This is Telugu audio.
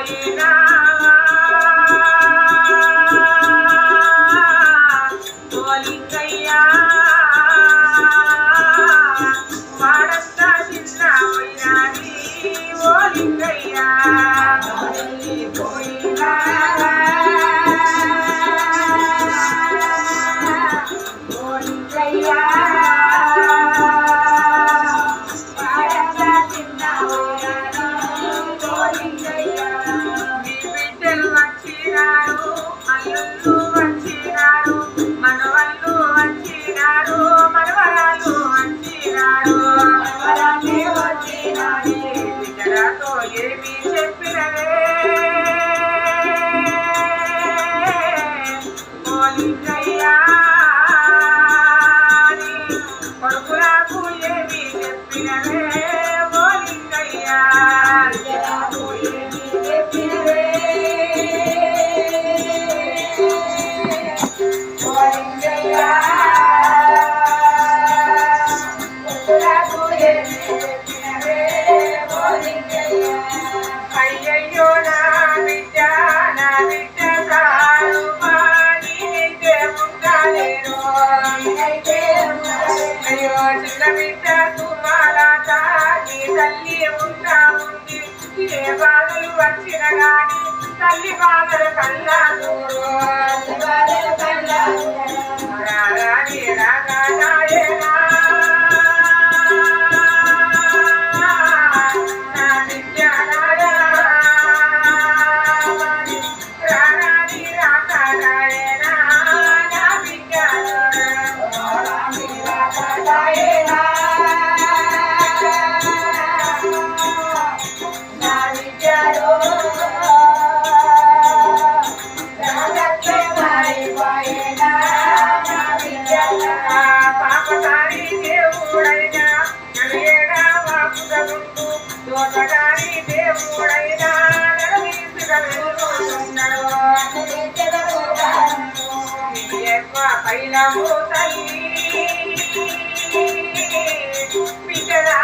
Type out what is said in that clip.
పోయినా లింగయ్యా వాడంతా చిన్న పోయినాది ఓ లింగయ్యా పోయినా ఓ లింగయ్యా వాడంతా చిన్న పోయినాది ఓ లింగయ్యా మీ బిడ్డలు వచ్చినారు అల్లుళ్ళు వచ్చినారు మనవళ్ళు వచ్చినారు మనవరాలు వచ్చినారు మనవరాలే వచ్చినారు బిడ్డలతో ఏమి చెప్పినవే ఓ లింగయ్యా కొడుకులకు ఏమి చెప్పినవే ఓ లింగయ్యా బిడ్డలకు ఏమి చెప్పినవే అయ్యయ్యో నా బిడ్డ సారు పాని నీకే ఉంటానేను అయ్యో చిన్న బిడ్డ తుమాలాట నీ తల్లి ఉంటా ఉంది ఏ బాధలు వచ్చిన గాని తల్లి బాధలు కల్లా పాపసారి దేవుడైనా నలిగేడా వాపుగలుండు దోసగారి దేవుడైనా నలవీసుగా వెళ్తున్నాడు ఎక్కువ పైలము తల్లి బిడ్డరా